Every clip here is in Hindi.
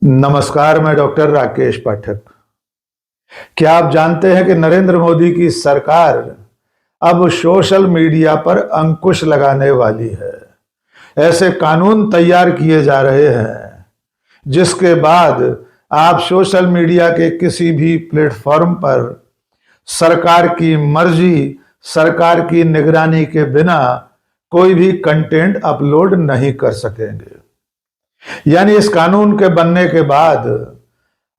नमस्कार, मैं डॉक्टर राकेश पाठक। क्या आप जानते हैं कि नरेंद्र मोदी की सरकार अब सोशल मीडिया पर अंकुश लगाने वाली है। ऐसे कानून तैयार किए जा रहे हैं जिसके बाद आप सोशल मीडिया के किसी भी प्लेटफॉर्म पर सरकार की मर्जी, सरकार की निगरानी के बिना कोई भी कंटेंट अपलोड नहीं कर सकेंगे। यानी इस कानून के बनने के बाद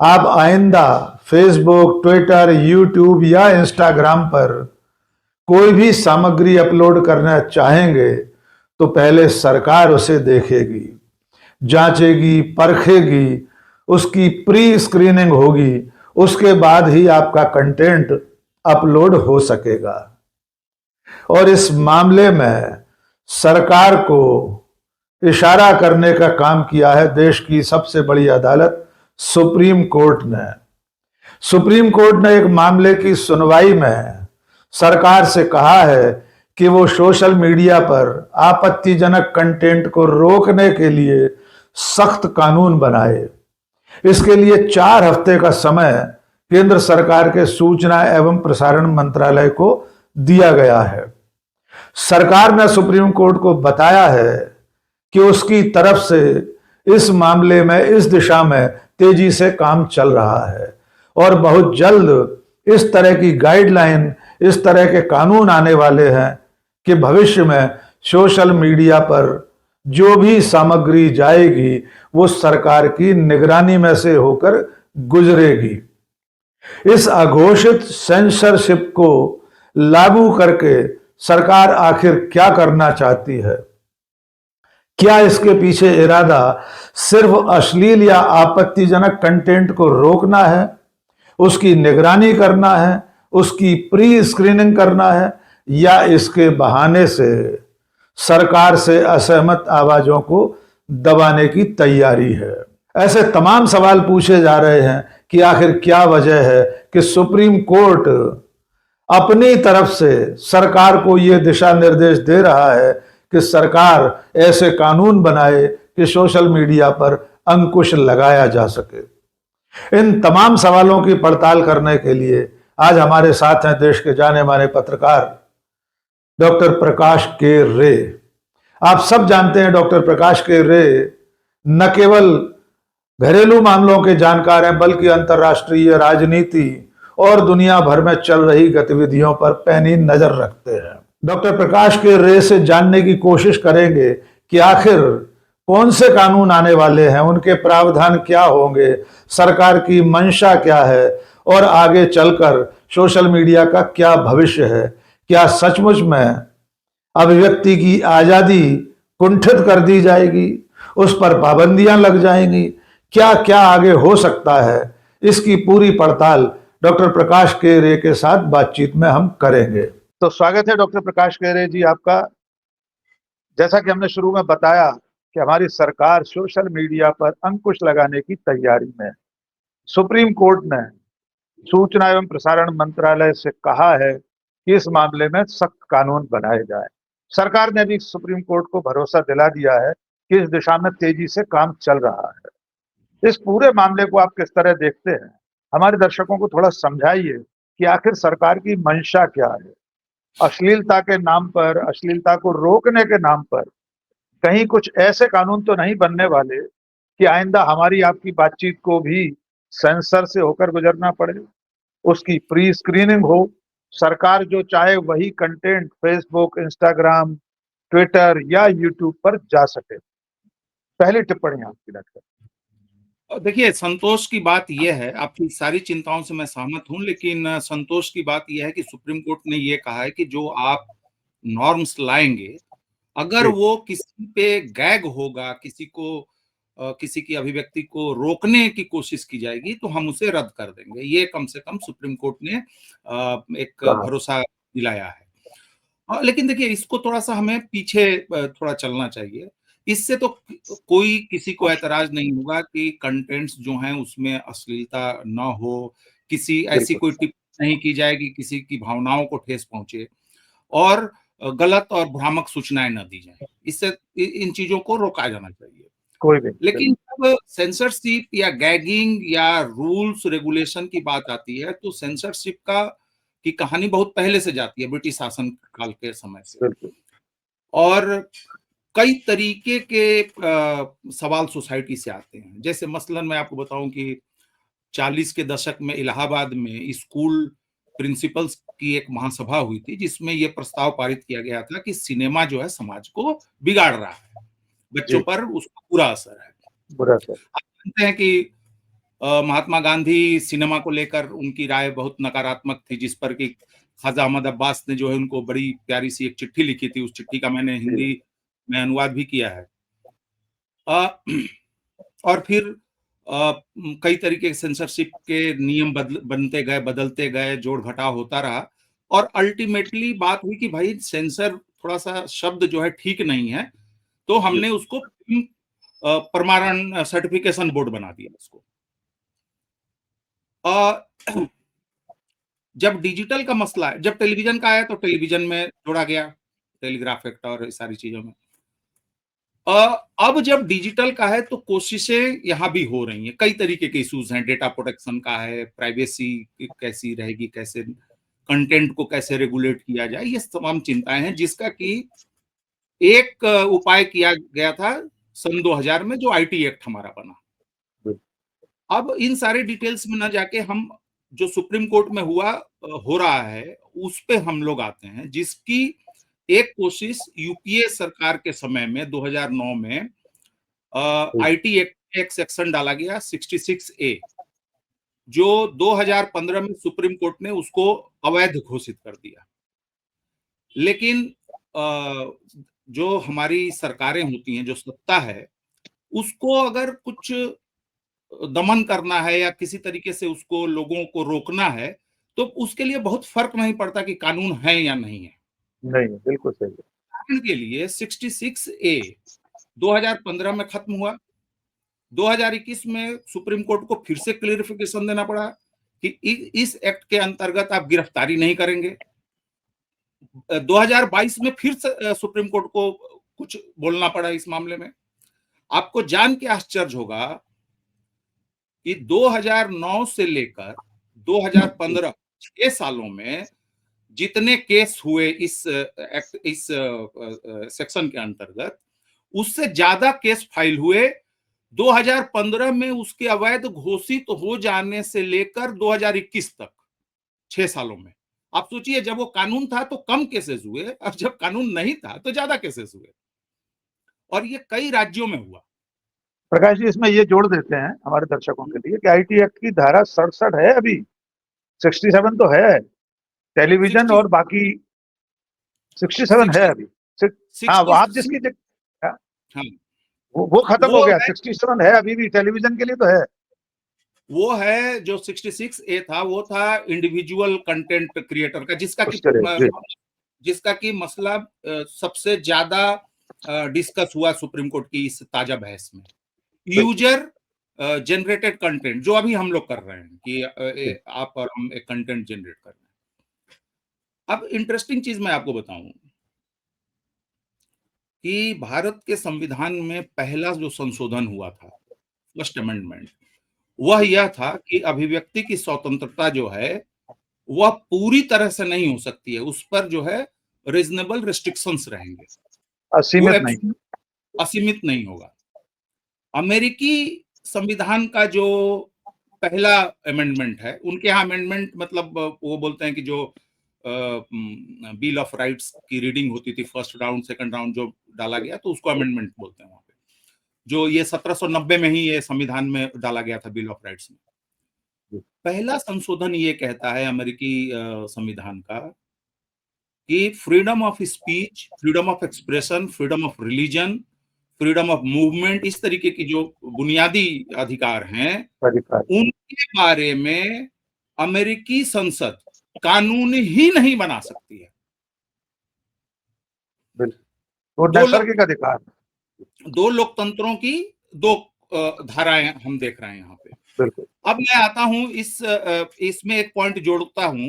आप आइंदा फेसबुक, ट्विटर, यूट्यूब या इंस्टाग्राम पर कोई भी सामग्री अपलोड करना चाहेंगे तो पहले सरकार उसे देखेगी, जांचेगी, परखेगी, उसकी प्री स्क्रीनिंग होगी, उसके बाद ही आपका कंटेंट अपलोड हो सकेगा। और इस मामले में सरकार को इशारा करने का काम किया है देश की सबसे बड़ी अदालत सुप्रीम कोर्ट ने। सुप्रीम कोर्ट ने एक मामले की सुनवाई में सरकार से कहा है कि वो सोशल मीडिया पर आपत्तिजनक कंटेंट को रोकने के लिए सख्त कानून बनाए। इसके लिए 4 हफ्ते का समय केंद्र सरकार के सूचना एवं प्रसारण मंत्रालय को दिया गया है। सरकार ने सुप्रीम कोर्ट को बताया है कि उसकी तरफ से इस मामले में, इस दिशा में तेजी से काम चल रहा है और बहुत जल्द इस तरह की गाइडलाइन, इस तरह के कानून आने वाले हैं कि भविष्य में सोशल मीडिया पर जो भी सामग्री जाएगी वो सरकार की निगरानी में से होकर गुजरेगी। इस अघोषित सेंसरशिप को लागू करके सरकार आखिर क्या करना चाहती है? क्या इसके पीछे इरादा सिर्फ अश्लील या आपत्तिजनक कंटेंट को रोकना है, उसकी निगरानी करना है, उसकी प्री स्क्रीनिंग करना है, या इसके बहाने से सरकार से असहमत आवाजों को दबाने की तैयारी है? ऐसे तमाम सवाल पूछे जा रहे हैं कि आखिर क्या वजह है कि सुप्रीम कोर्ट अपनी तरफ से सरकार को यह दिशा निर्देश दे रहा है कि सरकार ऐसे कानून बनाए कि सोशल मीडिया पर अंकुश लगाया जा सके। इन तमाम सवालों की पड़ताल करने के लिए आज हमारे साथ हैं देश के जाने माने पत्रकार डॉक्टर प्रकाश के रे। आप सब जानते हैं डॉक्टर प्रकाश के रे न केवल घरेलू मामलों के जानकार हैं बल्कि अंतर्राष्ट्रीय राजनीति और दुनिया भर में चल रही गतिविधियों पर पैनी नजर रखते हैं। डॉक्टर प्रकाश के रे से जानने की कोशिश करेंगे कि आखिर कौन से कानून आने वाले हैं, उनके प्रावधान क्या होंगे, सरकार की मंशा क्या है और आगे चलकर सोशल मीडिया का क्या भविष्य है। क्या सचमुच में अभिव्यक्ति की आजादी कुंठित कर दी जाएगी, उस पर पाबंदियां लग जाएंगी, क्या क्या आगे हो सकता है, इसकी पूरी पड़ताल डॉक्टर प्रकाश के रे के साथ बातचीत में हम करेंगे। तो स्वागत है डॉक्टर प्रकाश के रे जी आपका। जैसा कि हमने शुरू में बताया कि हमारी सरकार सोशल मीडिया पर अंकुश लगाने की तैयारी में है। सुप्रीम कोर्ट ने सूचना एवं प्रसारण मंत्रालय से कहा है कि इस मामले में सख्त कानून बनाए जाए। सरकार ने भी सुप्रीम कोर्ट को भरोसा दिला दिया है कि इस दिशा में तेजी से काम चल रहा है। इस पूरे मामले को आप किस तरह देखते हैं? हमारे दर्शकों को थोड़ा समझाइए कि आखिर सरकार की मंशा क्या है। अश्लीलता के नाम पर, अश्लीलता को रोकने के नाम पर कहीं कुछ ऐसे कानून तो नहीं बनने वाले कि आइंदा हमारी आपकी बातचीत को भी सेंसर से होकर गुजरना पड़े, उसकी प्री स्क्रीनिंग हो, सरकार जो चाहे वही कंटेंट फेसबुक, इंस्टाग्राम, ट्विटर या यूट्यूब पर जा सके? पहली टिप्पणी आपकी डॉक्टर। देखिए, संतोष की बात यह है, आपकी सारी चिंताओं से मैं सहमत हूं, लेकिन संतोष की बात यह है कि सुप्रीम कोर्ट ने यह कहा है कि जो आप नॉर्म्स लाएंगे, अगर वो किसी पे गैग होगा, किसी की अभिव्यक्ति को रोकने की कोशिश की जाएगी तो हम उसे रद्द कर देंगे। ये कम से कम सुप्रीम कोर्ट ने एक भरोसा दिलाया है। लेकिन देखिए, इसको थोड़ा सा हमें पीछे थोड़ा चलना चाहिए। इससे तो कोई किसी को ऐतराज नहीं होगा कि कंटेंट्स जो हैं उसमें अश्लीलता ना हो, किसी ऐसी कोई टिप्पणी नहीं की जाएगी किसी की भावनाओं को ठेस पहुंचे और गलत और भ्रामक सूचनाएं न दी जाएं। इससे इन चीजों को रोका जाना चाहिए। कोई भी नहीं। लेकिन जब सेंसरशिप या गैगिंग या रूल्स रेगुलेशन की बात आती है तो सेंसरशिप का की कहानी बहुत पहले से जाती है, ब्रिटिश शासन काल के समय से। बिल्कुल और कई तरीके के सवाल सोसाइटी से आते हैं। जैसे मसलन मैं आपको बताऊं कि 40 के दशक में इलाहाबाद में स्कूल प्रिंसिपल्स की एक महासभा हुई थी, जिसमें यह प्रस्ताव पारित किया गया था कि सिनेमा जो है समाज को बिगाड़ रहा है, बच्चों जी, पर उसका बुरा असर है। बुरा सर। आप जानते हैं कि महात्मा गांधी सिनेमा को लेकर उनकी राय बहुत नकारात्मक थी, जिस पर कि ख्वाजा अहमद अब्बास ने जो है उनको बड़ी प्यारी सी एक चिट्ठी लिखी थी। उस चिट्ठी का मैंने जी, हिंदी में अनुवाद भी किया है। अ, और फिर कई तरीके के सेंसरशिप के नियम बनते गए, बदलते गए, जोड़ घटाव होता रहा और अल्टीमेटली बात हुई कि भाई सेंसर थोड़ा सा शब्द जो है ठीक नहीं है, तो जी, हमने उसको प्रमाणन सर्टिफिकेशन बोर्ड बना दिया उसको। अ, जब डिजिटल का मसला है, जब टेलीविजन का आया तो टेलीविजन में जोड़ा गया, टेलीग्राफ एक्ट और सारी चीजों में। अब जब डिजिटल का है तो कोशिशें यहाँ भी हो रही हैं। कई तरीके के इश्यूज हैं, डेटा प्रोटेक्शन का है, प्राइवेसी कैसी रहेगी, कैसे कंटेंट को कैसे रेगुलेट किया जाए, ये तमाम चिंताएं हैं, जिसका कि एक उपाय किया गया था सन 2000 में, जो आईटी एक्ट हमारा बना। जी, अब इन सारे डिटेल्स में ना जाके हम जो सुप्रीम कोर्ट में हो रहा है उस पे हम लोग आते हैं, जिसकी एक कोशिश यूपीए सरकार के समय में 2009 में जी, आईटी एक्ट में एक सेक्शन डाला गया 66A, जो 2015 में सुप्रीम कोर्ट ने उसको अवैध घोषित कर दिया। लेकिन जो हमारी सरकारें होती हैं, जो सत्ता है, उसको अगर कुछ दमन करना है या किसी तरीके से उसको लोगों को रोकना है, तो उसके लिए बहुत फर्क नहीं पड़ता कि कानून है या नहीं है। नहीं, बिल्कुल सही है। उदाहरण के लिए 66A 2015 में खत्म हुआ, 2021 में सुप्रीम कोर्ट को फिर से क्लेरिफिकेशन देना पड़ा कि इस एक्ट के अंतर्गत आप गिरफ्तारी नहीं करेंगे। 2022 में फिर से सुप्रीम कोर्ट को कुछ बोलना पड़ा इस मामले में। आपको जान के आश्चर्य होगा कि 2009 से लेकर 2015 6 सालों में जितने केस हुए इस एक्ट इस सेक्शन के अंतर्गत, उससे ज्यादा केस फाइल हुए 2015 में उसके अवैध घोषित हो जाने से लेकर 2021 तक, 6 सालों में। आप सोचिए, जब वो कानून था तो कम केसेस हुए, अब जब कानून नहीं था तो ज्यादा केसेस हुए, और ये कई राज्यों में हुआ। प्रकाश जी, इसमें ये जोड़ देते हैं हमारे दर्शकों के लिए कि आईटी एक्ट की धारा 67 है अभी, 67 तो है, टेलीविजन 60 और बाकी 67 है 60 अभी। हाँ, वो 60 आप जिसकी हाँ, हाँ, वो खत्म वो हो गया, है 67 है अभी भी टेलीविजन के लिए तो है। वो है जो 66A था, वो था इंडिविजुअल कंटेंट क्रिएटर का, उसके लिए जी, जिसका कि मसला सबसे ज्यादा डिस्कस हुआ सुप्रीम कोर्ट की इस ताजा बहस में। बिल्कुल यूजर जनरेटेड कंटेंट, जो अभी हम लोग कर रहे हैं कि जी, आप और हम एक कंटेंट जनरेट कर रहे हैं। अब इंटरेस्टिंग चीज मैं आपको बताऊं कि भारत के संविधान में पहला जो संशोधन हुआ था, फर्स्ट अमेंडमेंट, वह यह था कि अभिव्यक्ति की स्वतंत्रता जो है वह पूरी तरह से नहीं हो सकती है, उस पर जो है रीजनेबल रिस्ट्रिक्शंस रहेंगे, वो असीमित नहीं। असीमित नहीं होगा। अमेरिकी संविधान का जो पहला अमेंडमेंट है, उनके यहाँ अमेंडमेंट मतलब वो बोलते हैं कि जो बिल ऑफ राइट्स की रीडिंग होती थी, फर्स्ट राउंड सेकंड राउंड जो डाला गया, तो उसको अमेंडमेंट बोलते हैं वहां पे। जो ये 1790 में ही ये संविधान में डाला गया था, बिल ऑफ राइट्स में। पहला संशोधन ये कहता है अमेरिकी संविधान का कि freedom of speech, freedom of expression, freedom of religion, freedom of movement, इस तरीके की जो बुनियादी अधिकार हैं, अधिकार उनके बारे में अमेरिकी संसद कानून ही नहीं बना सकती है। बिल्कुल, वो दो लोग नैसर्गिक अधिकार। दो लोकतंत्रों की दो धाराएं हम देख रहे हैं यहाँ पे। बिल्कुल अब मैं आता हूं इसमें एक पॉइंट जोड़ता हूं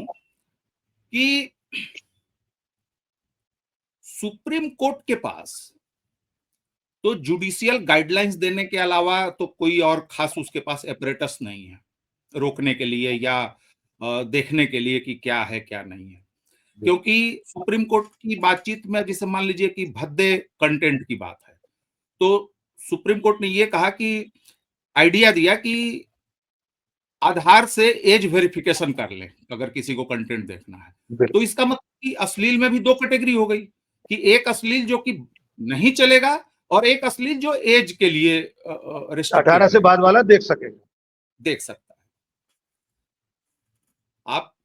कि सुप्रीम कोर्ट के पास तो जुडिशियल गाइडलाइंस देने के अलावा तो कोई और खास उसके पास एपरेटस नहीं है रोकने के लिए या देखने के लिए कि क्या है क्या नहीं है। क्योंकि सुप्रीम कोर्ट की बातचीत में जैसे मान लीजिए कि भद्दे कंटेंट की बात है, तो सुप्रीम कोर्ट ने ये कहा कि आइडिया दिया कि आधार से एज वेरिफिकेशन कर लें अगर किसी को कंटेंट देखना है। तो इसका मतलब कि अश्लील में भी दो कैटेगरी हो गई कि एक अश्लील जो कि नहीं चलेगा और एक अश्लील जो एज के लिए 18 से बाद वाला देख सकेगा, देख सकता है।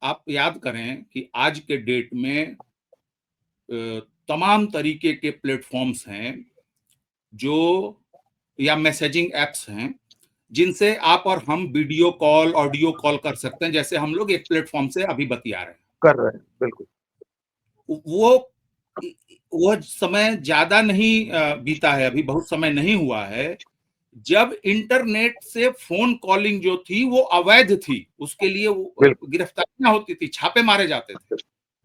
आप याद करें कि आज के डेट में तमाम तरीके के प्लेटफॉर्म्स हैं जो या मैसेजिंग एप्स हैं जिनसे आप और हम वीडियो कॉल ऑडियो कॉल कर सकते हैं, जैसे हम लोग एक प्लेटफॉर्म से अभी बतिया रहे हैं, कर रहे हैं। बिल्कुल वो समय ज्यादा नहीं बीता है, अभी बहुत समय नहीं हुआ है जब इंटरनेट से फोन कॉलिंग जो थी वो अवैध थी, उसके लिए गिरफ्तारियां होती थी, छापे मारे जाते थे।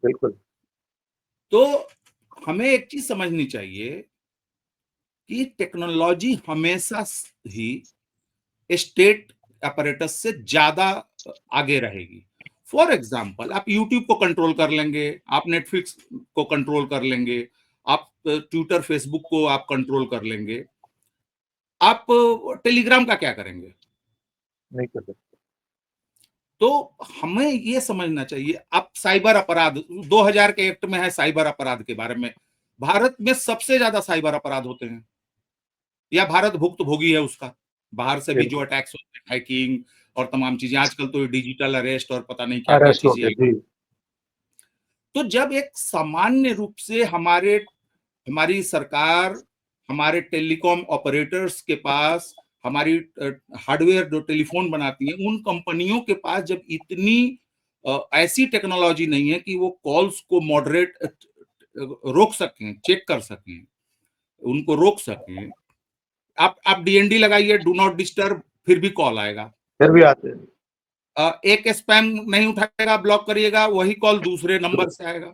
बिल्कुल। तो हमें एक चीज समझनी चाहिए कि टेक्नोलॉजी हमेशा ही स्टेट अपरेटस से ज्यादा आगे रहेगी। फॉर एग्जाम्पल आप यूट्यूब को कंट्रोल कर लेंगे, आप नेटफ्लिक्स को कंट्रोल कर लेंगे, आप ट्विटर फेसबुक को आप कंट्रोल कर लेंगे, आप टेलीग्राम का क्या करेंगे? नहीं कर सकते। तो हमें ये समझना चाहिए। अब साइबर अपराध 2000 के एक्ट में है साइबर अपराध के बारे में, भारत में सबसे ज्यादा साइबर अपराध होते हैं या भारत भुक्तभोगी है उसका, बाहर से भी जो अटैक्स होते हैं, हैकिंग और तमाम चीजें, आजकल तो डिजिटल अरेस्ट और पता नहीं क्या क्या अरेस्ट हो चीजें गए आई। जी। तो जब एक सामान्य रूप से हमारी सरकार, हमारे टेलीकॉम ऑपरेटर्स के पास, हमारी हार्डवेयर जो टेलीफोन बनाती है उन कंपनियों के पास जब इतनी ऐसी टेक्नोलॉजी नहीं है कि वो कॉल्स को मॉडरेट रोक सकें, चेक कर सकें, उनको रोक सकें। आप डीएनडी लगाइए, डू नॉट डिस्टर्ब, फिर भी कॉल आएगा, फिर भी आते हैं। एक स्पैम नहीं उठाएगा, ब्लॉक करिएगा, वही कॉल दूसरे नंबर से आएगा।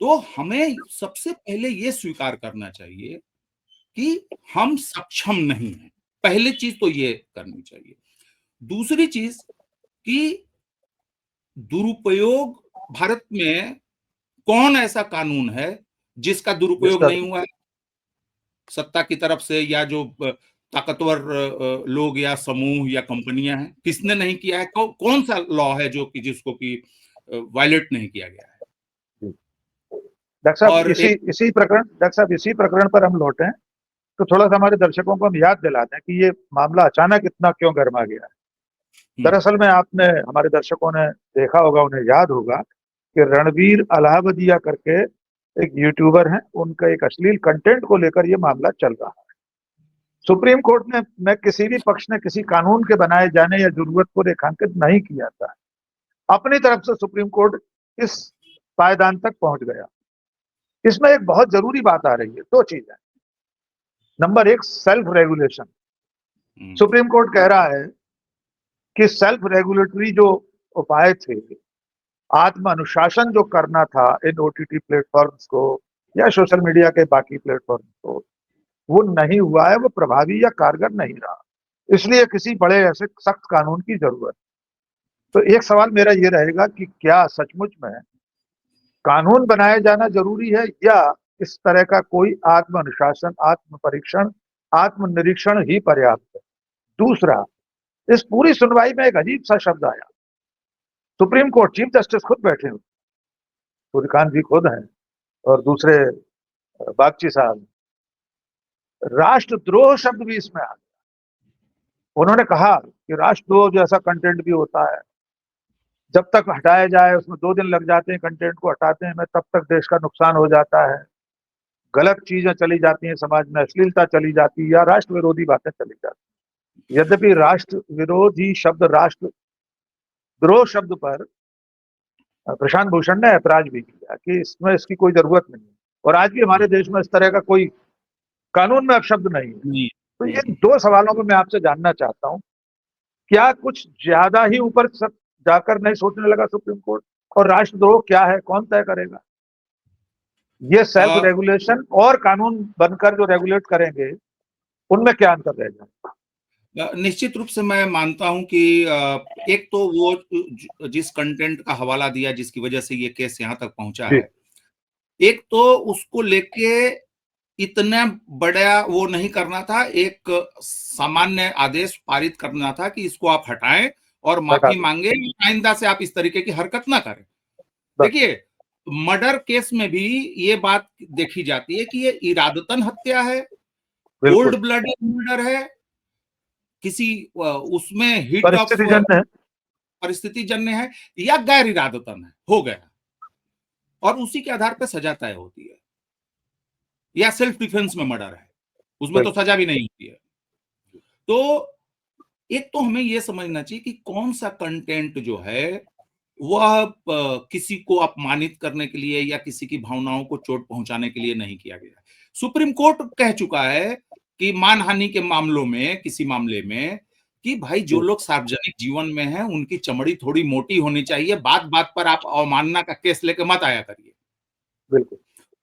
तो हमें सबसे पहले ये स्वीकार करना चाहिए कि हम सक्षम नहीं हैं, पहली चीज तो ये करनी चाहिए। दूसरी चीज कि दुरुपयोग, भारत में कौन ऐसा कानून है जिसका दुरुपयोग नहीं हुआ है सत्ता की तरफ से, या जो ताकतवर लोग या समूह या कंपनियां हैं, किसने नहीं किया है? कौन सा लॉ है जो कि जिसको कि वायलेट नहीं किया गया है? डॉक्टर साहब और इसी प्रकरण पर हम लौटे, तो थोड़ा सा हमारे दर्शकों को हम याद दिलाते हैं कि ये मामला अचानक इतना क्यों गर्मा गया है। दरअसल में आपने, हमारे दर्शकों ने देखा होगा, उन्हें याद होगा कि रणवीर अलाहाबादिया करके एक यूट्यूबर हैं, उनका एक अश्लील कंटेंट को लेकर ये मामला चल रहा है। सुप्रीम कोर्ट ने, मैं किसी भी पक्ष ने किसी कानून के बनाए जाने या जरूरत को रेखांकित नहीं किया था, अपनी तरफ से सुप्रीम कोर्ट इस पायदान तक पहुंच गया। इसमें एक बहुत जरूरी बात आ रही है, दो चीजें। नंबर एक, सेल्फ रेगुलेशन। सुप्रीम कोर्ट कह रहा है कि सेल्फ रेगुलेटरी जो उपाय थे, आत्म अनुशासन जो करना था इन ओटीटी प्लेटफॉर्म्स को या सोशल मीडिया के बाकी प्लेटफॉर्म को, वो नहीं हुआ है, वो प्रभावी या कारगर नहीं रहा। इसलिए किसी बड़े ऐसे सख्त कानून की जरूरत। तो एक सवाल मेरा ये रहेगा कि क्या सचमुच में कानून बनाया जाना जरूरी है या इस तरह का कोई आत्म अनुशासन, आत्म परीक्षण, आत्मनिरीक्षण ही पर्याप्त है? दूसरा, इस पूरी सुनवाई में एक अजीब सा शब्द आया। सुप्रीम कोर्ट चीफ जस्टिस खुद बैठे हुए, सूर्यकांत जी खुद हैं और दूसरे बागची साहब, राष्ट्रद्रोह शब्द भी इसमें आ गया। उन्होंने कहा कि राष्ट्रद्रोह जैसा कंटेंट भी होता है, जब तक हटाया जाए उसमें 2 दिन लग जाते हैं, कंटेंट को हटाते हैं, तब तक देश का नुकसान हो जाता है, गलत चीजें चली जाती हैं समाज में, अश्लीलता चली जाती है या राष्ट्र विरोधी बातें चली जाती हैं। यद्यपि राष्ट्र विरोधी शब्द, राष्ट्रद्रोह शब्द पर प्रशांत भूषण ने ऐतराज भी किया कि इसमें इसकी कोई जरूरत नहीं है, और आज भी हमारे देश में इस तरह का कोई कानून में अपशब्द नहीं है। तो ये दो सवालों को मैं आपसे जानना चाहता हूं, क्या कुछ ज्यादा ही ऊपर जाकर नहीं सोचने लगा सुप्रीम कोर्ट? और राष्ट्रद्रोह क्या है, कौन तय करेगा? ये सेल्फ रेगुलेशन और कानून बनकर जो रेगुलेट करेंगे उनमें क्या अंतर रहेगा? निश्चित रूप से मैं मानता हूं कि एक तो वो जिस कंटेंट का हवाला दिया जिसकी वजह से ये केस यहां तक पहुंचा है, एक तो उसको लेके इतना बड़ा वो नहीं करना था, एक सामान्य आदेश पारित करना था कि इसको आप हटाएं और माफी मांगे, आइंदा से आप इस तरीके की हरकत ना करें। देखिए, मर्डर केस में भी ये बात देखी जाती है कि ये इरादतन हत्या है, कोल्ड ब्लडेड मर्डर है, किसी उसमें हिट ऑफ परिस्थिति जन्य है या गैर इरादतन है, हो गया, और उसी के आधार पर सजा तय होती है, या सेल्फ डिफेंस में मर्डर है, उसमें तो सजा भी नहीं होती है। तो एक तो हमें यह समझना चाहिए कि कौन सा कंटेंट जो है वह किसी को अपमानित करने के लिए या किसी की भावनाओं को चोट पहुंचाने के लिए नहीं किया गया। सुप्रीम कोर्ट कह चुका है कि मानहानि के मामलों में, किसी मामले में, कि भाई जो लोग सार्वजनिक जीवन में हैं उनकी चमड़ी थोड़ी मोटी होनी चाहिए, बात बात पर आप अवमानना का केस लेके मत आया करिए। बिल्कुल।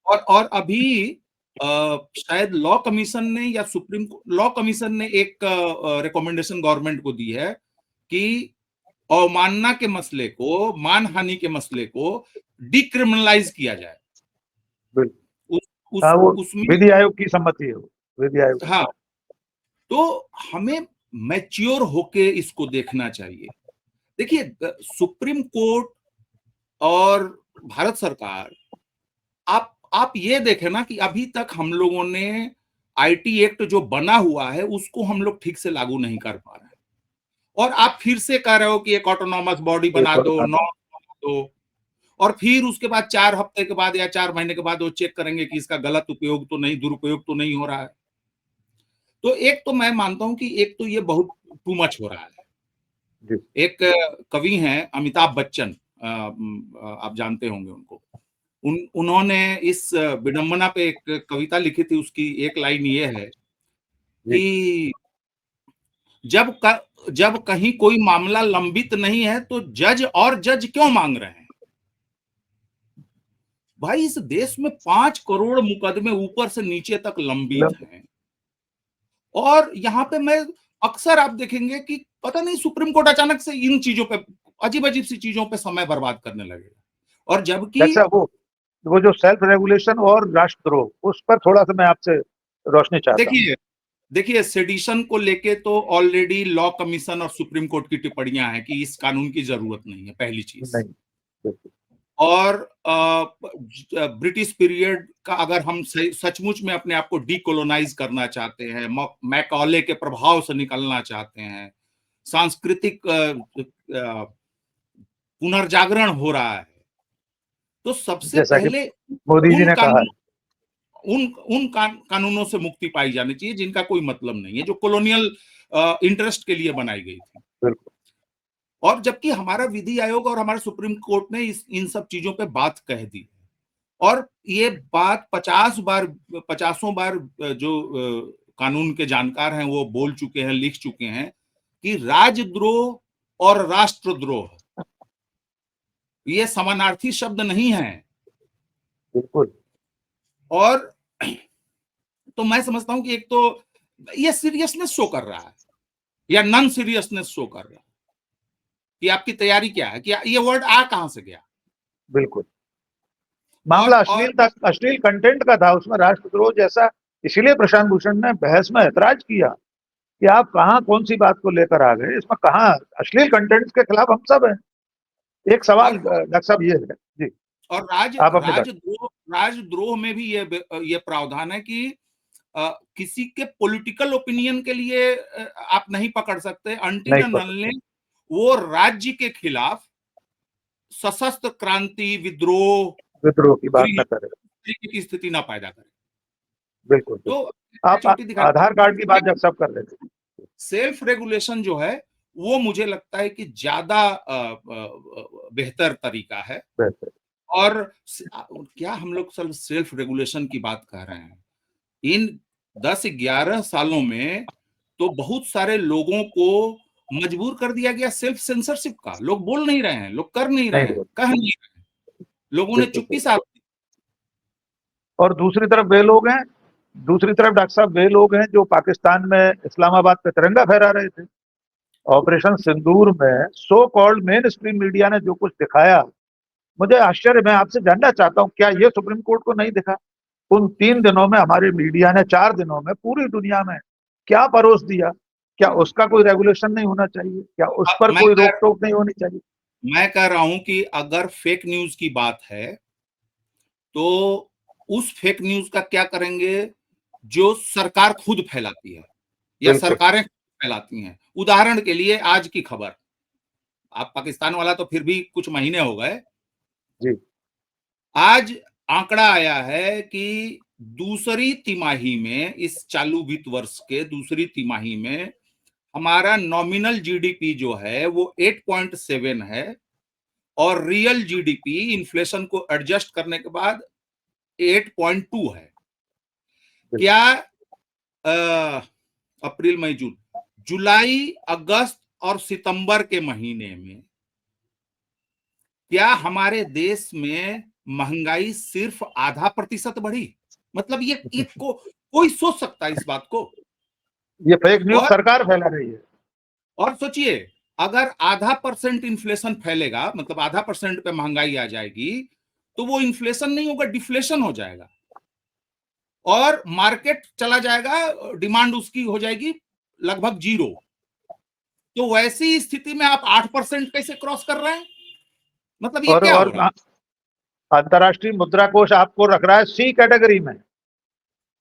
और अभी शायद लॉ कमीशन ने या लॉ कमीशन ने एक रिकमेंडेशन गवर्नमेंट को दी है कि अवमानना के मसले को, मानहानि के मसले को डिक्रिमिनलाइज किया जाए। उसमें विधि आयोग की सम्मति है, विधि आयोग। हाँ, तो हमें मैच्योर होके इसको देखना चाहिए। देखिए, सुप्रीम कोर्ट और भारत सरकार, आप ये देखें ना कि अभी तक हम लोगों ने आईटी एक्ट जो बना हुआ है उसको हम लोग ठीक से लागू नहीं कर पा रहे हैं, और आप फिर से कह रहे हो कि एक ऑटोनॉमस बॉडी बना दो, दो, और फिर उसके बाद 4 हफ्ते के बाद या 4 महीने के बाद वो चेक करेंगे कि इसका गलत उपयोग तो नहीं, दुरुपयोग तो नहीं हो रहा है। तो एक तो मैं मानता हूं कि एक तो ये बहुत टू मच हो रहा है। एक कवि हैं अमिताभ बच्चन, आप जानते होंगे उनको, उन्होंने इस विडंबना पे एक कविता लिखी थी, उसकी एक लाइन ये है कि जब कहीं कोई मामला लंबित नहीं है तो जज और जज क्यों मांग रहे हैं। भाई, इस देश में 5 करोड़ मुकदमे ऊपर से नीचे तक लंबित हैं, और यहाँ पे मैं अक्सर आप देखेंगे कि पता नहीं सुप्रीम कोर्ट अचानक से इन चीजों पे, अजीब अजीब सी चीजों पे समय बर्बाद करने लगेगा। और जबकि वो जो सेल्फ रेगुलेशन और राष्ट्रद्रोह, उस पर थोड़ा सा मैं आपसे रोशनी चाहता हूं। देखिए, सेडिशन को लेके तो ऑलरेडी लॉ कमीशन और सुप्रीम कोर्ट की टिप्पणियां हैं कि इस कानून की जरूरत नहीं है, पहली चीज। और ब्रिटिश पीरियड का अगर हम सचमुच में अपने आप को डीकोलोनाइज करना चाहते हैं, मैकॉले के प्रभाव से निकलना चाहते हैं, सांस्कृतिक पुनर्जागरण हो रहा है, तो सबसे पहले मोदी जी ने कहा उन कानूनों से मुक्ति पाई जानी चाहिए जिनका कोई मतलब नहीं है, जो कॉलोनियल इंटरेस्ट के लिए बनाई गई थी। और जबकि हमारा विधि आयोग और हमारा सुप्रीम कोर्ट ने इन सब चीजों पे बात कह दी, और ये बात 50 बार जो कानून के जानकार हैं वो बोल चुके हैं, लिख चुके हैं कि राजद्रोह और राष्ट्रद्रोह ये समानार्थी शब्द नहीं है। बिल्कुल। और तो मैं समझता हूं कि एक तो ये सीरियसनेस शो कर रहा है या नॉन सीरियसनेस शो कर रहा है कि आपकी तैयारी क्या है, कि ये वर्ड आ कहां से गया। बिल्कुल, मामला अश्लील कंटेंट का था, उसमें राष्ट्रद्रोह जैसा, इसीलिए प्रशांत भूषण ने बहस में ऐतराज किया कि आप कहां कौन सी बात को लेकर आ गए, इसमें कहां अश्लील कंटेंट के खिलाफ हम सब हैं। एक सवाल डॉक्टर साहब ये है जी, और राजद्रोह में भी ये प्रावधान है कि किसी के पॉलिटिकल ओपिनियन के लिए आप नहीं पकड़ सकते अनटिल एंड अनलेस वो राज्य के खिलाफ सशस्त्र क्रांति, विद्रोह की बात न करे, की स्थिति ना पैदा करे। बिल्कुल। तो आप आधार कार्ड की बात जब सब कर रहे थे, सेल्फ रेगुलेशन जो है वो मुझे लगता है कि ज्यादा बेहतर तरीका है। और क्या हम लोग सेल्फ रेगुलेशन की बात कर रहे हैं, इन 10-11 सालों में तो बहुत सारे लोगों को मजबूर कर दिया गया सेल्फ सेंसरशिप का। लोग बोल नहीं रहे हैं, लोग कर नहीं रहे हैं, कह नहीं रहे हैं, लोगों ने चुप्पी साध दी। और दूसरी तरफ वे लोग हैं, दूसरी तरफ डॉक्टर साहब वे लोग हैं जो पाकिस्तान में इस्लामाबाद पे तिरंगा फहरा रहे थे। ऑपरेशन सिंदूर में so called main stream media ने जो कुछ दिखाया, मुझे आश्चर्य, मैं आपसे जानना चाहता हूं क्या ये सुप्रीम कोर्ट को नहीं दिखा? उन 3 दिनों में हमारे मीडिया ने 4 दिनों में पूरी दुनिया में क्या परोस दिया? क्या उसका कोई रेगुलेशन नहीं होना चाहिए? क्या उस पर कोई रोक टोक नहीं होनी चाहिए? मैं कह रहा हूं कि अगर फेक न्यूज की बात है तो उस फेक न्यूज का क्या करेंगे जो सरकार खुद फैलाती है या बिल्कुल सरकारें फैलाती हैं। उदाहरण के लिए आज की खबर, आप पाकिस्तान वाला तो फिर भी कुछ महीने हो गए, जी। आज आंकड़ा आया है कि दूसरी तिमाही में, इस चालू वित्त वर्ष के दूसरी तिमाही में हमारा नॉमिनल जीडीपी जो है वो 8.7 है और रियल जीडीपी इन्फ्लेशन को एडजस्ट करने के बाद 8.2 है। क्या अप्रैल मई जून, जुलाई अगस्त और सितंबर के महीने में क्या हमारे देश में महंगाई सिर्फ आधा प्रतिशत बढ़ी? मतलब ये कोई सोच सकता है इस बात को? ये फेक न्यूज और सरकार फैला रही है। और सोचिए, अगर आधा % इन्फ्लेशन फैलेगा, मतलब आधा % पे महंगाई आ जाएगी, तो वो इन्फ्लेशन नहीं होगा, डिफ्लेशन हो जाएगा और मार्केट चला जाएगा, डिमांड उसकी हो जाएगी लगभग 0। तो वैसी स्थिति में आप 8% कैसे क्रॉस कर रहे हैं? मतलब ये क्या हो और रहा है? अंतर्राष्ट्रीय मुद्रा कोष आपको रख रहा है सी कैटेगरी में।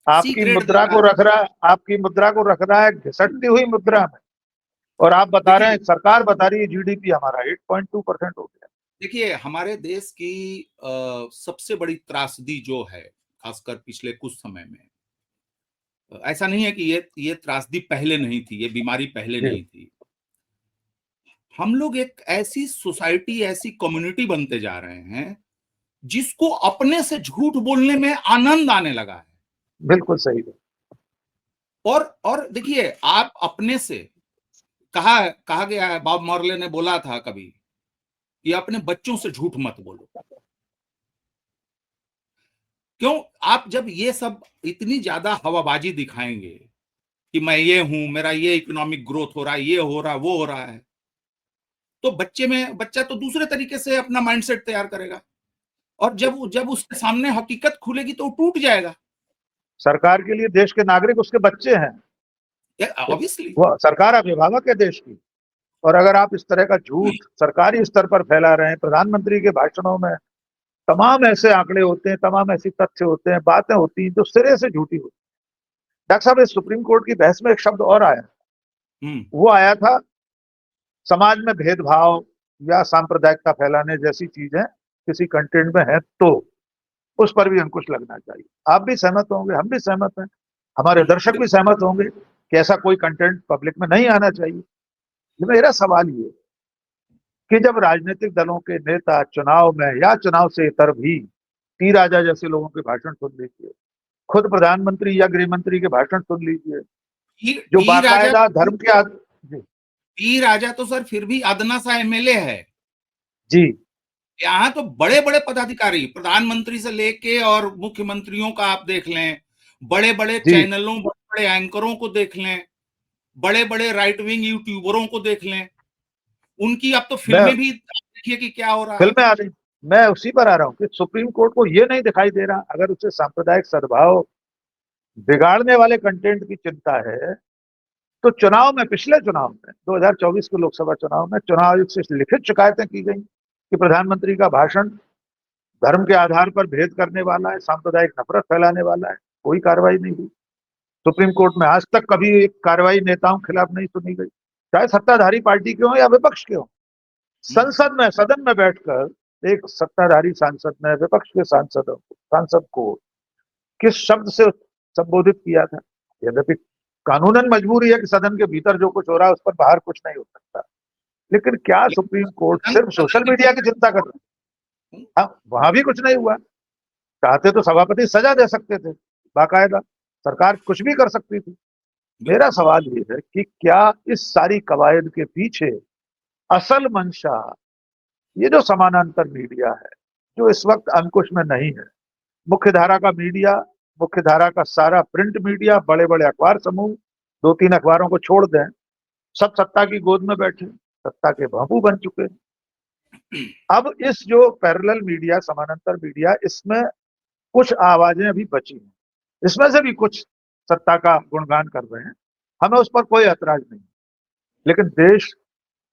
सी ग्रेड दे रहा है। आपकी मुद्रा को रख रहा है घिसटती हुई मुद्रा में। और आप बता रहे हैं, देखिए सरकार बता रही है जीडीपी हमारा 8.2% हो गया। देखिए हमारे देश की सबसे बड़ी त्रासदी जो है, खासकर पिछले कुछ समय में, ऐसा नहीं है कि ये त्रासदी पहले नहीं थी, ये बीमारी पहले जी। नहीं थी। हम लोग एक ऐसी सोसाइटी, ऐसी कम्युनिटी बनते जा रहे हैं जिसको अपने से झूठ बोलने में आनंद आने लगा है। बिल्कुल सही है। और देखिए, आप अपने से, कहा गया है, बॉब मार्ले ने बोला था कभी कि अपने बच्चों से झूठ मत बोलो। क्यों? आप जब ये सब इतनी ज्यादा हवाबाजी दिखाएंगे कि मैं ये हूं, मेरा ये इकोनॉमिक ग्रोथ हो रहा है, ये हो रहा है, वो हो रहा है, तो बच्चा तो दूसरे तरीके से अपना माइंडसेट तैयार करेगा और जब जब उसके सामने हकीकत खुलेगी तो वो टूट जाएगा। सरकार के लिए देश के नागरिक उसके बच्चे हैं। ऑब्वियसली। वो सरकार अभिभावक है देश की। और अगर आप इस तरह का झूठ सरकारी स्तर पर फैला रहे हैं, प्रधानमंत्री के भाषणों में तमाम ऐसे आंकड़े होते हैं, तमाम ऐसी तथ्य होते हैं, बातें होती हैं जो सिरे से झूठी होती हैं। डॉक्टर साहब, इस सुप्रीम कोर्ट की बहस में एक शब्द और आया, वो आया था समाज में भेदभाव या सांप्रदायिकता फैलाने जैसी चीजें किसी कंटेंट में है तो उस पर भी अंकुश लगना चाहिए। आप भी सहमत होंगे, हम भी सहमत हैं, हमारे दर्शक भी सहमत होंगे कि ऐसा कोई कंटेंट पब्लिक में नहीं आना चाहिए। मेरा सवाल ये कि जब राजनीतिक दलों के नेता चुनाव में या चुनाव से इतर भी, टी राजा जैसे लोगों के भाषण सुन लीजिए, खुद प्रधानमंत्री या गृह मंत्री के भाषण सुन लीजिए, जो टी राजा बाकायदा धर्म के जी। टी राजा तो सर फिर भी अदना सा एमएलए है। जी। यहाँ तो बड़े बड़े पदाधिकारी, प्रधानमंत्री से लेके और मुख्यमंत्रियों का आप देख लें, बड़े बड़े जी। चैनलों, बड़े बड़े एंकरों को देख लें, बड़े बड़े राइट विंग यूट्यूबरों को देख लें, उनकी अब तो मैं फिल्में भी देखिए कि क्या हो रहा है। फिल्में आ रही, मैं उसी पर आ रहा हूँ कि सुप्रीम कोर्ट को ये नहीं दिखाई दे रहा, अगर उसे सांप्रदायिक सद्भाव बिगाड़ने वाले कंटेंट की चिंता है तो चुनाव में, पिछले चुनाव में 2024 के लोकसभा चुनाव में चुनाव आयोग से लिखित शिकायतें की गई कि प्रधानमंत्री का भाषण धर्म के आधार पर भेद करने वाला है, सांप्रदायिक नफरत फैलाने वाला है। कोई कार्रवाई नहीं हुई। सुप्रीम कोर्ट में आज तक कभी एक कार्रवाई नेताओं के खिलाफ नहीं सुनी गई, चाहे सत्ताधारी पार्टी के हो या विपक्ष के हो। संसद में, सदन में बैठकर एक सत्ताधारी सांसद ने विपक्ष के सांसद को किस शब्द से संबोधित किया था? यद्यपि कानूनन मजबूरी है कि सदन के भीतर जो कुछ हो रहा है उस पर बाहर कुछ नहीं हो सकता, लेकिन क्या सुप्रीम कोर्ट सिर्फ सोशल मीडिया की चिंता कर रहा है? हाँ, वहां भी कुछ नहीं हुआ। चाहते तो सभापति सजा दे सकते थे, बाकायदा सरकार कुछ भी कर सकती थी। मेरा सवाल ये है कि क्या इस सारी कवायद के पीछे असल मंशा ये जो समानांतर मीडिया है, जो इस वक्त अंकुश में नहीं है, मुख्यधारा का मीडिया, मुख्यधारा का सारा प्रिंट मीडिया, बड़े बड़े अखबार समूह, 2-3 अखबारों को छोड़ दें, सब सत्ता की गोद में बैठे, सत्ता के बाबू बन चुके हैं। अब इस जो पैरेलल मीडिया, समानांतर मीडिया, इसमें कुछ आवाजें अभी बची हैं, इसमें से भी कुछ सत्ता का गुणगान कर रहे हैं, हमें उस पर कोई ऐतराज नहीं, लेकिन देश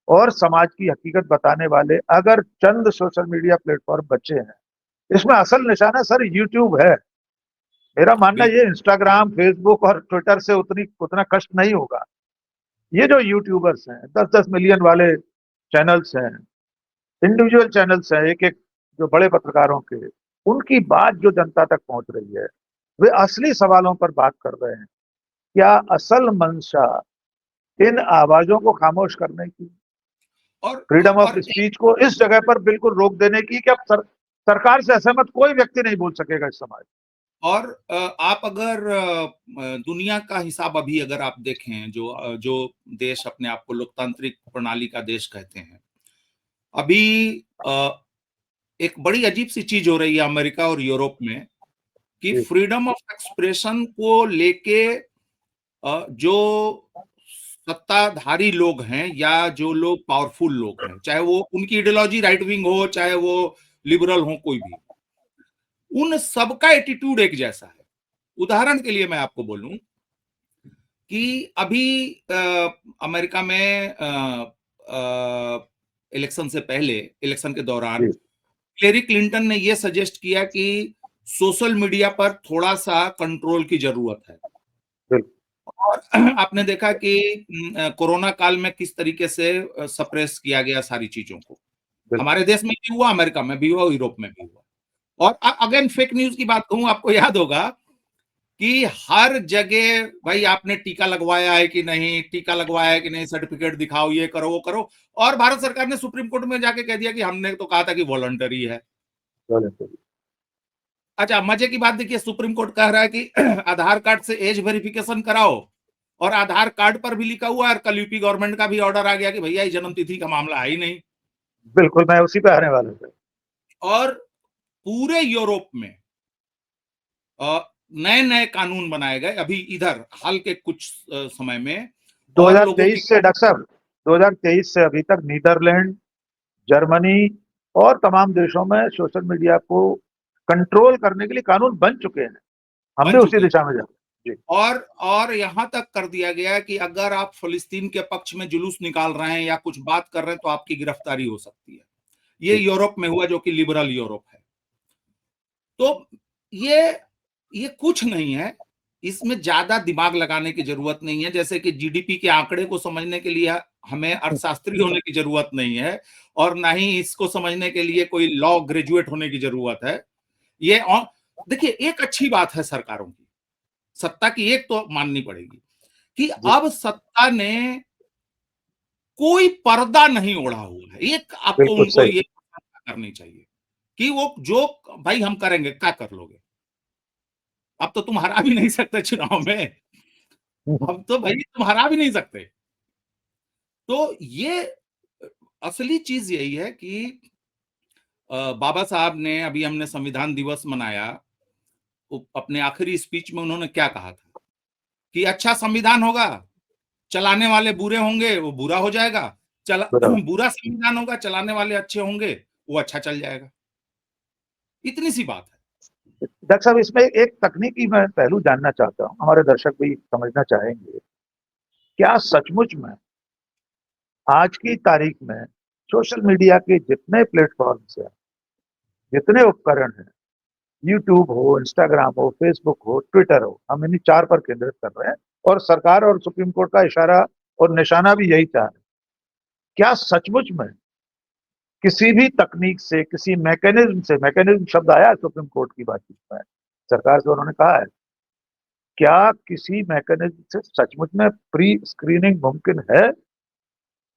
और समाज की हकीकत बताने वाले अगर चंद सोशल मीडिया प्लेटफॉर्म बचे हैं, इसमें असल निशाना सर यूट्यूब है। मेरा मानना ये इंस्टाग्राम, फेसबुक और ट्विटर से उतना कष्ट नहीं होगा। ये जो यूट्यूबर्स हैं, 10-10 मिलियन वाले चैनल्स हैं, इंडिविजुअल चैनल्स हैं, एक एक जो बड़े पत्रकारों के, उनकी बात जो जनता तक पहुंच रही है, वे असली सवालों पर बात कर रहे हैं। क्या असल मंशा इन आवाजों को खामोश करने की, फ्रीडम ऑफ और स्पीच को इस जगह पर बिल्कुल रोक देने की, क्या सरकार से असहमत कोई व्यक्ति नहीं बोल सकेगा इस समाज। और आप अगर दुनिया का हिसाब अभी अगर आप देखें, जो देश अपने आप को लोकतांत्रिक प्रणाली का देश कहते हैं, अभी एक बड़ी अजीब सी चीज हो रही है अमेरिका और यूरोप में कि फ्रीडम ऑफ एक्सप्रेशन को लेके जो सत्ताधारी लोग हैं या जो लोग पावरफुल लोग हैं, चाहे वो उनकी आइडियोलॉजी राइट विंग हो, चाहे वो लिबरल हो, कोई भी, उन सबका एटीट्यूड एक जैसा है। उदाहरण के लिए मैं आपको बोलूं कि अभी अमेरिका में इलेक्शन से पहले, इलेक्शन के दौरान हिलेरी क्लिंटन ने यह सजेस्ट किया कि सोशल मीडिया पर थोड़ा सा कंट्रोल की जरूरत है। और आपने देखा कि कोरोना काल में किस तरीके से सप्रेस किया गया सारी चीजों को। हमारे देश में भी हुआ, अमेरिका में भी हुआ, यूरोप में भी हुआ। और अगेन फेक न्यूज की बात कहूं, आपको याद होगा कि हर जगह भाई आपने टीका लगवाया है कि नहीं, टीका लगवाया है कि नहीं, सर्टिफिकेट दिखाओ, ये करो वो करो। और भारत सरकार ने सुप्रीम कोर्ट में जाके कह दिया कि हमने तो कहा था कि वॉलंटरी है। अच्छा, मजे की बात देखिए, सुप्रीम कोर्ट कह रहा है कि आधार कार्ड से एज वेरिफिकेशन कराओ, और आधार कार्ड पर भी लिखा हुआ है, और कल यूपी गवर्नमेंट का भी ऑर्डर आ गया कि भैया जन्म तिथि का मामला है ही नहीं। बिल्कुल, मैं उसी पे आने वाला था। और पूरे यूरोप में नए नए कानून बनाए गए अभी इधर हाल के कुछ समय में। 2023 से डॉक्टर साहब, 2023 से अभी तक नीदरलैंड, जर्मनी और तमाम देशों में सोशल मीडिया को कंट्रोल करने के लिए कानून बन चुके हैं। हम भी उसी दिशा में जा रहे हैं। और यहां तक कर दिया गया कि अगर आप फिलिस्तीन के पक्ष में जुलूस निकाल रहे हैं या कुछ बात कर रहे हैं तो आपकी गिरफ्तारी हो सकती है। ये यूरोप में हुआ, जो कि लिबरल यूरोप है। तो ये कुछ नहीं है, इसमें ज्यादा दिमाग लगाने की जरूरत नहीं है। जैसे कि जीडीपी के आंकड़े को समझने के लिए हमें अर्थशास्त्री होने की जरूरत नहीं है, और ना ही इसको समझने के लिए कोई लॉ ग्रेजुएट होने की जरूरत है। ये देखिए, एक अच्छी बात है सरकारों की, सत्ता की एक तो माननी पड़ेगी कि अब सत्ता ने कोई पर्दा नहीं ओढ़ा हुआ है। एक आपको उनको ये करनी चाहिए कि वो जो भाई हम करेंगे, क्या कर लोगे, अब तो तुम हरा भी नहीं सकते चुनाव में, अब तो भाई तुम हरा भी नहीं सकते। तो ये असली चीज यही है कि बाबा साहब ने, अभी हमने संविधान दिवस मनाया, अपने आखिरी स्पीच में उन्होंने क्या कहा था कि अच्छा संविधान होगा, चलाने वाले बुरे होंगे, वो बुरा हो जाएगा, बुरा संविधान होगा, चलाने वाले अच्छे होंगे, वो अच्छा चल जाएगा। इतनी सी बात है। डॉक्टर साहब, इसमें एक तकनीकी मैं पहलू जानना चाहता हूं, हमारे दर्शक भी समझना चाहेंगे। क्या सचमुच में आज की तारीख में सोशल मीडिया के जितने प्लेटफॉर्म्स हैं, जितने उपकरण हैं, यूट्यूब हो, इंस्टाग्राम हो, फेसबुक हो, ट्विटर हो, हम इन्हीं 4 पर केंद्रित कर रहे हैं, और सरकार और सुप्रीम कोर्ट का इशारा और निशाना भी यही चाह रहे हैं। क्या सचमुच में किसी भी तकनीक से, किसी मैकेनिज्म से, मैकेनिज्म शब्द आया सुप्रीम कोर्ट की बातचीत में, सरकार से उन्होंने कहा है, क्या किसी मैकेनिज्म से सचमुच में प्री स्क्रीनिंग मुमकिन है?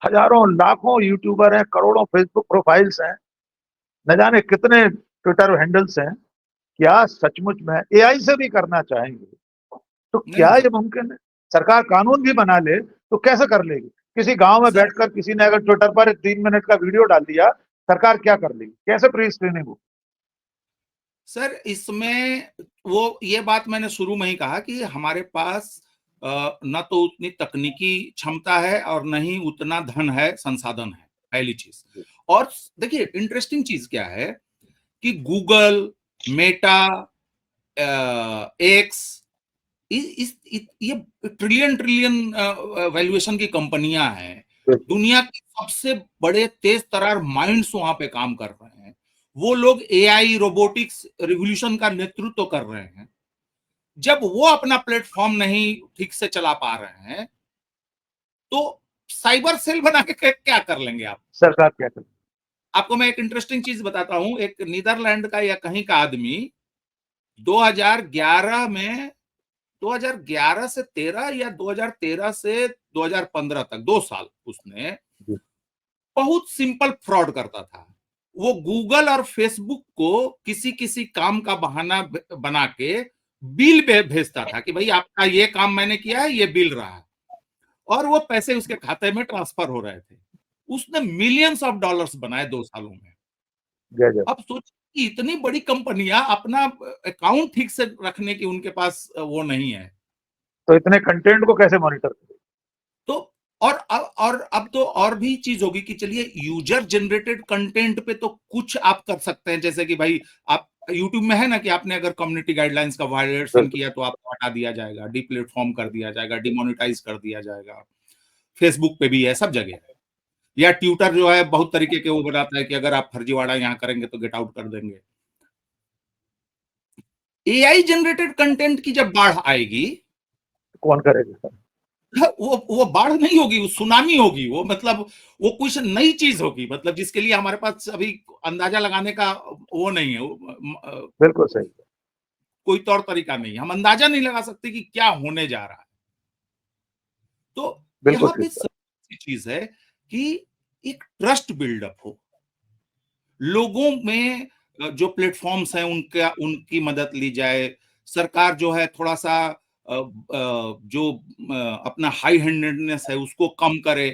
हजारों लाखों यूट्यूबर हैं, करोड़ों फेसबुक प्रोफाइल्स हैं, न जाने कितने ट्विटर हैंडल्स हैं। क्या सचमुच में एआई से भी करना चाहेंगे तो क्या ये मुमकिन है? सरकार कानून भी बना ले तो कैसे कर लेगी? किसी गांव में बैठकर किसी ने अगर ट्विटर पर 3 मिनट का वीडियो डाल दिया, सरकार क्या कर लेगी? कैसे प्री स्क्रीनिंग हो? सर इसमें वो ये बात मैंने शुरू में ही कहा कि हमारे पास न तो उतनी तकनीकी क्षमता है और न ही उतना धन है, संसाधन है, पहली चीज। और देखिए इंटरेस्टिंग चीज क्या है कि गूगल, मेटा, एक्स, ये ट्रिलियन ट्रिलियन वैल्यूएशन की कंपनियां हैं। दुनिया के सबसे बड़े तेज तर्रार माइंड्स वहां पे काम कर रहे हैं। वो लोग एआई रोबोटिक्स रिवॉल्यूशन का नेतृत्व कर रहे हैं। जब वो अपना प्लेटफॉर्म नहीं ठीक से चला पा रहे हैं तो साइबर सेल बना के क्या कर लेंगे आप? सरकार क्या करे? आपको मैं एक इंटरेस्टिंग चीज बताता हूं। एक नीदरलैंड का या कहीं का आदमी 2011 में 2011 से 13 या 2013 से 2015 तक 2 साल उसने बहुत सिंपल फ्रॉड करता था। वो गूगल और फेसबुक को किसी किसी काम का बहाना बना के बिल भेजता था कि भाई आपका ये काम मैंने किया है, ये बिल रहा है, और वो पैसे उसके खाते में ट्रांसफर हो रहे थे। उसने मिलियंस ऑफ डॉलर्स बनाए 2 सालों में। गजब। अब सोचिए कि इतनी बड़ी कंपनियां अपना अकाउंट ठीक से रखने की उनके पास वो नहीं है। तो इतने कंटेंट को कैसे मॉनिटर करें? तो और अब तो और भी चीज होगी कि चलिए यूजर जनरेटेड कंटेंट पे तो कुछ आप कर सकते हैं, जैसे कि भाई आप यूट्यूब में है ना कि आपने अगर कम्युनिटी गाइडलाइंस का वायलेशन किया तो आपको हटा दिया जाएगा, डीप्लेटफॉर्म कर दिया जाएगा, डिमोनेटाइज कर दिया जाएगा। फेसबुक पे भी है, सब जगह है। या ट्विटर जो है बहुत तरीके के वो बताता है कि अगर आप फर्जीवाड़ा यहाँ करेंगे तो गेट आउट कर देंगे। एआई जनरेटेड कंटेंट की जब बाढ़ आएगी, कौन करेगा? वो बाढ़ नहीं होगी, वो सुनामी होगी। वो मतलब वो कुछ नई चीज होगी, मतलब जिसके लिए हमारे पास अभी अंदाजा लगाने का वो नहीं है, बिल्कुल सही। कोई तौर तरीका नहीं है। हम अंदाजा नहीं लगा सकते कि क्या होने जा रहा है। तो बिल्कुल यहाँ पे ठीक बात। सबसे चीज है कि एक ट्रस्ट बिल्डअप हो लोगों में। जो प्लेटफॉर्म्स हैं उनका उनकी मदद ली जाए। सरकार जो है थोड़ा सा जो अपना हाई हैंडेडनेस है उसको कम करे।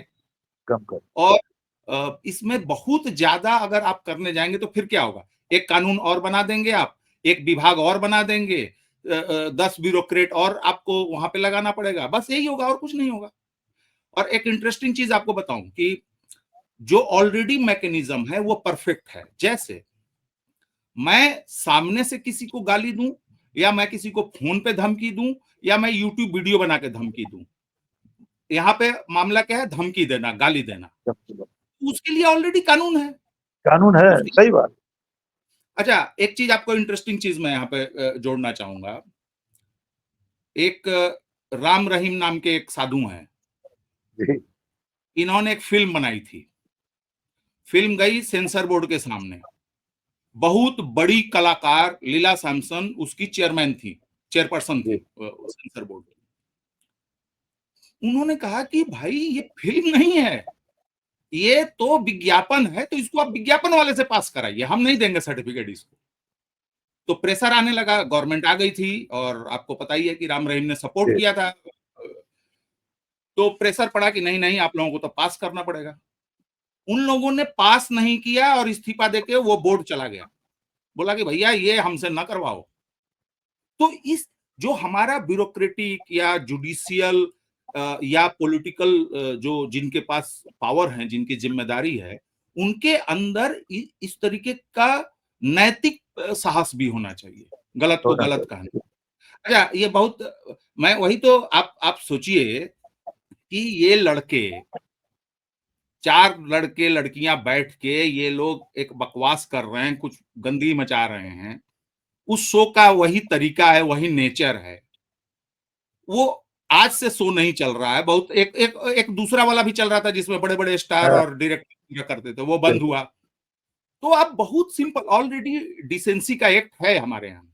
कम कर। और इसमें बहुत ज्यादा अगर आप करने जाएंगे तो फिर क्या होगा? एक कानून और बना देंगे आप, एक विभाग और बना देंगे, 10 ब्यूरोक्रेट और आपको वहां पे लगाना पड़ेगा, बस यही होगा और कुछ नहीं होगा। और एक इंटरेस्टिंग चीज आपको बताऊं कि जो ऑलरेडी मैकेनिज्म है वो परफेक्ट है। जैसे मैं सामने से किसी को गाली दूं, या मैं किसी को फोन पे धमकी दूं, या मैं यूट्यूब वीडियो बना के धमकी दूं, यहाँ पे मामला क्या है? धमकी देना, गाली देना। उसके लिए ऑलरेडी कानून है। कानून है, सही बात। अच्छा, एक चीज आपको इंटरेस्टिंग चीज मैं यहाँ पे जोड़ना चाहूंगा। एक राम रहीम नाम के एक साधु हैं, जी। इन्होंने एक फिल्म बनाई थी। फिल्म गई सेंसर बोर्ड के सामने। बहुत बड़ी कलाकार लीला सैमसन उसकी चेयरपर्सन थी जी। सेंसर बोर्ड की। उन्होंने कहा कि भाई ये फिल्म नहीं है, ये तो विज्ञापन है, तो इसको आप विज्ञापन वाले से पास कराइए, हम नहीं देंगे सर्टिफिकेट इसको। तो प्रेशर आने लगा, गवर्नमेंट आ गई थी, और आपको पता ही है कि राम रहीम ने सपोर्ट जी। किया था। तो प्रेशर पड़ा कि नहीं नहीं, आप लोगों को तो पास करना पड़ेगा। उन लोगों ने पास नहीं किया और इस्तीफा देके वो बोर्ड चला गया। बोला कि भैया ये हमसे ना करवाओ। तो इस जो हमारा ब्यूरोक्रेटिक या जुडिशियल या पॉलिटिकल जो जिनके पास पावर है, जिनकी जिम्मेदारी है, उनके अंदर इस तरीके का नैतिक साहस भी होना चाहिए, गलत को होना गलत कहना। चाहिए। अच्छा, ये बहुत मैं वही तो आप सोचिए कि ये लड़के 4 लड़के लड़कियां बैठ के ये लोग एक बकवास कर रहे हैं, कुछ गंदगी मचा रहे हैं। उस शो का वही तरीका है, वही नेचर है। वो आज से शो नहीं चल रहा है। बहुत एक दूसरा वाला भी चल रहा था जिसमें बड़े बड़े स्टार हाँ, और डायरेक्टर करते थे, वो बंद बिल्कुल। हुआ। तो आप बहुत सिंपल, ऑलरेडी डिसेंसी का एक्ट है हमारे यहाँ।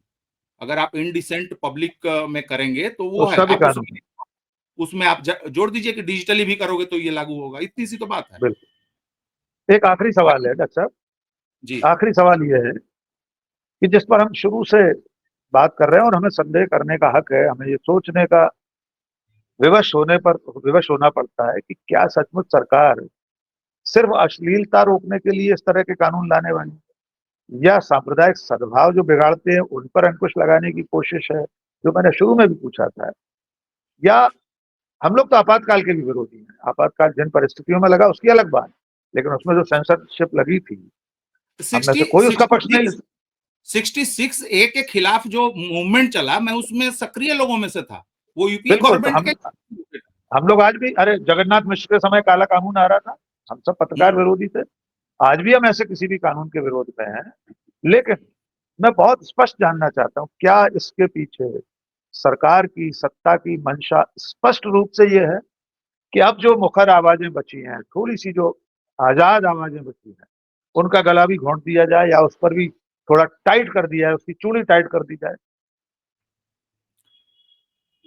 अगर आप इनडिसेंट पब्लिक में करेंगे तो वो है, उसका भी आप कानून है। उसमें आप जोड़ दीजिए कि डिजिटली भी करोगे तो ये लागू होगा। इतनी सी तो बात है। बिल्कुल। एक आखिरी सवाल है डॉक्टर साहब। जी। आखिरी सवाल ये है कि जिस पर हम शुरू से बात कर रहे हैं और हमें संदेह करने का हक है, हमें ये सोचने का विवश होना पड़ता है कि क्या सचमुच सरकार सिर्फ अश्लीलता रोकने के लिए इस तरह के कानून लाने वाली है? या सांप्रदायिक सद्भाव जो बिगाड़ते हैं उन पर अंकुश लगाने की कोशिश है, जो मैंने शुरू में भी पूछा था, या हम लोग तो आपातकाल के भी विरोधी हैं। आपातकाल जिन परिस्थितियों में लगा उसकी अलग बात, लेकिन उसमें जो सेंसरशिप लगी थी, हम में से कोई उसका पक्ष नहीं ले। 66 ए के खिलाफ जो मूवमेंट चला, मैं उसमें सक्रिय लोगों में से था। वो यूपीए बिल्कुल, तो गवर्नमेंट के हम लोग आज भी, अरे जगन्नाथ मिश्र के समय काला कानून आ रहा था, हम सब पत्रकार विरोधी थे। आज भी हम ऐसे किसी भी कानून के विरोध में हैं, लेकिन मैं बहुत स्पष्ट जानना चाहता हूं, क्या इसके पीछे सरकार की सत्ता की मंशा स्पष्ट रूप से ये है कि अब जो मुखर आवाजें बची हैं, थोड़ी सी जो आजाद आवाजें बची हैं, उनका गला भी घोंट दिया जाए, या उस पर भी थोड़ा टाइट कर दिया जाए, उसकी चूड़ी टाइट कर दी जाए?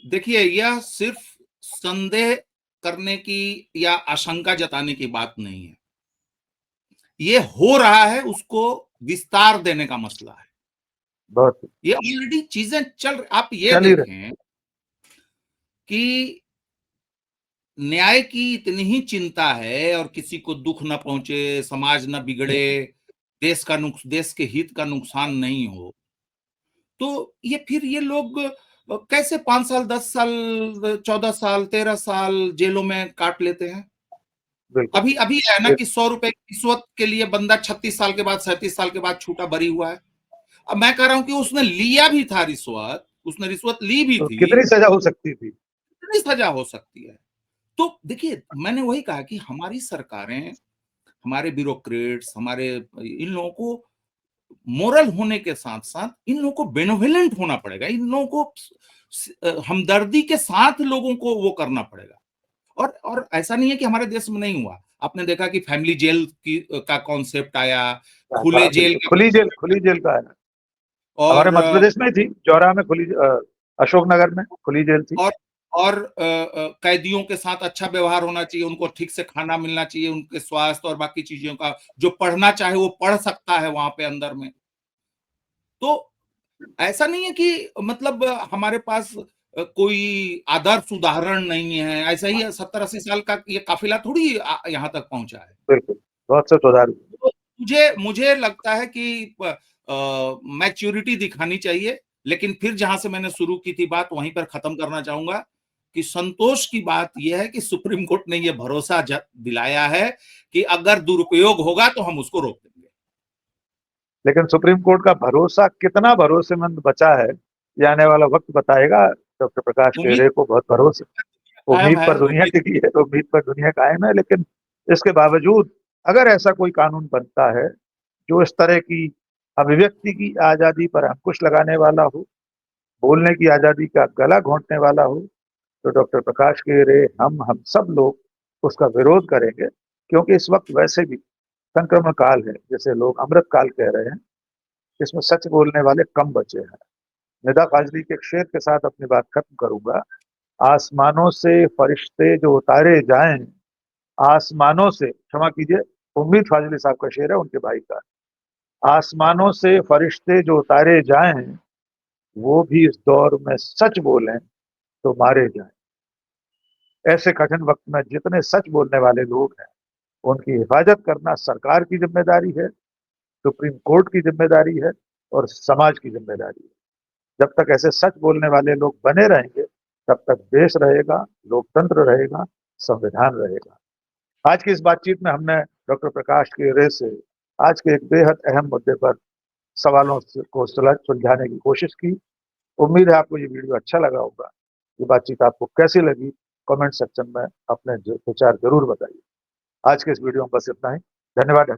देखिए, यह सिर्फ संदेह करने की या आशंका जताने की बात नहीं है। ये हो रहा है, उसको विस्तार देने का मसला है। बहुत ये ऑलरेडी चीजें आप ये चल ही रहे। देखें कि न्याय की इतनी ही चिंता है और किसी को दुख न पहुंचे, समाज न बिगड़े, देश के हित का नुकसान नहीं हो, तो ये फिर ये लोग कैसे 5 साल, 10 साल, 14 साल, 13 साल जेलों में काट लेते हैं। बिल्कुल। अभी अभी है ना कि 100 रुपए की रिश्वत के लिए बंदा 36 साल के बाद, 37 साल के बाद छूटा, बरी हुआ है। अब मैं कह रहा हूं कि उसने लिया भी था रिश्वत, उसने रिश्वत ली भी तो थी, कितनी सजा हो सकती थी? कितनी सजा हो सकती है। तो देखिए, मैंने वही कहा कि हमारी सरकारें, हमारे ब्यूरोक्रेट्स, हमारे इन लोगों को मोरल होने के साथ साथ इन लोगों को बेनोवलेंट होना पड़ेगा। इन लोगों को हमदर्दी के साथ लोगों को वो करना पड़ेगा। और ऐसा नहीं है कि हमारे देश में नहीं हुआ। आपने देखा कि फैमिली जेल का कॉन्सेप्ट आया, खुले जेल का खुली जेल का है ना, हमारे और मध्य प्रदेश में ही थी, चौरा में खुली, अशोकनगर में खुली जेल थी। और कैदियों के साथ अच्छा व्यवहार होना चाहिए, उनको ठीक से खाना मिलना चाहिए, उनके स्वास्थ्य और बाकी चीजों का, जो पढ़ना चाहे वो पढ़ सकता है वहां पे अंदर में। तो ऐसा नहीं है कि मतलब हमारे पास कोई आदर्श उदाहरण नहीं है। ऐसा ही 70-80 साल का ये काफिला थोड़ी यहाँ तक पहुंचा है। बिल्कुल, बहुत से सुधार। तो मुझे मुझे लगता है कि मैच्योरिटी दिखानी चाहिए, लेकिन फिर जहां से मैंने शुरू की थी बात, वहीं पर खत्म करना चाहूंगा कि संतोष की बात यह है कि सुप्रीम कोर्ट ने यह भरोसा दिलाया है कि अगर दुरुपयोग होगा तो हम उसको रोक देंगे। लेकिन सुप्रीम कोर्ट का भरोसा कितना भरोसेमंद बचा है, ये आने वाला वक्त बताएगा। डॉक्टर प्रकाश उम्मीद केरे को बहुत भरोसा, कायम उम्मीद है, पर दुनिया टिकी है, उम्मीद पर दुनिया कायम है। लेकिन इसके बावजूद अगर ऐसा कोई कानून बनता है जो इस तरह की अभिव्यक्ति की आजादी पर अंकुश लगाने वाला हो, बोलने की आजादी का गला घोंटने वाला हो, तो डॉक्टर प्रकाश केरे, हम सब लोग उसका विरोध करेंगे। क्योंकि इस वक्त वैसे भी संक्रमण काल है, जैसे लोग अमृत काल कह रहे हैं, इसमें सच बोलने वाले कम बचे हैं। निदा फाजली के एक शेर के साथ अपनी बात खत्म करूंगा। आसमानों से फरिश्ते जो उतारे जाएं, आसमानों से, क्षमा कीजिए, उम्मीद फाजली साहब का शेर है, उनके भाई का। आसमानों से फरिश्ते जो उतारे जाएं, वो भी इस दौर में सच बोलें तो मारे जाएं। ऐसे कठिन वक्त में जितने सच बोलने वाले लोग हैं, उनकी हिफाजत करना सरकार की जिम्मेदारी है, सुप्रीम कोर्ट की जिम्मेदारी है, और समाज की जिम्मेदारी है। जब तक ऐसे सच बोलने वाले लोग बने रहेंगे, तब तक देश रहेगा, लोकतंत्र रहेगा, संविधान रहेगा। आज की इस बातचीत में हमने डॉक्टर प्रकाश केरे से आज के एक बेहद अहम मुद्दे पर सवालों को सुलझाने की कोशिश की। उम्मीद है आपको ये वीडियो अच्छा लगा होगा। ये बातचीत आपको कैसी लगी, कमेंट सेक्शन में अपने विचार जरूर बताइए। आज के इस वीडियो में बस इतना ही। धन्यवाद।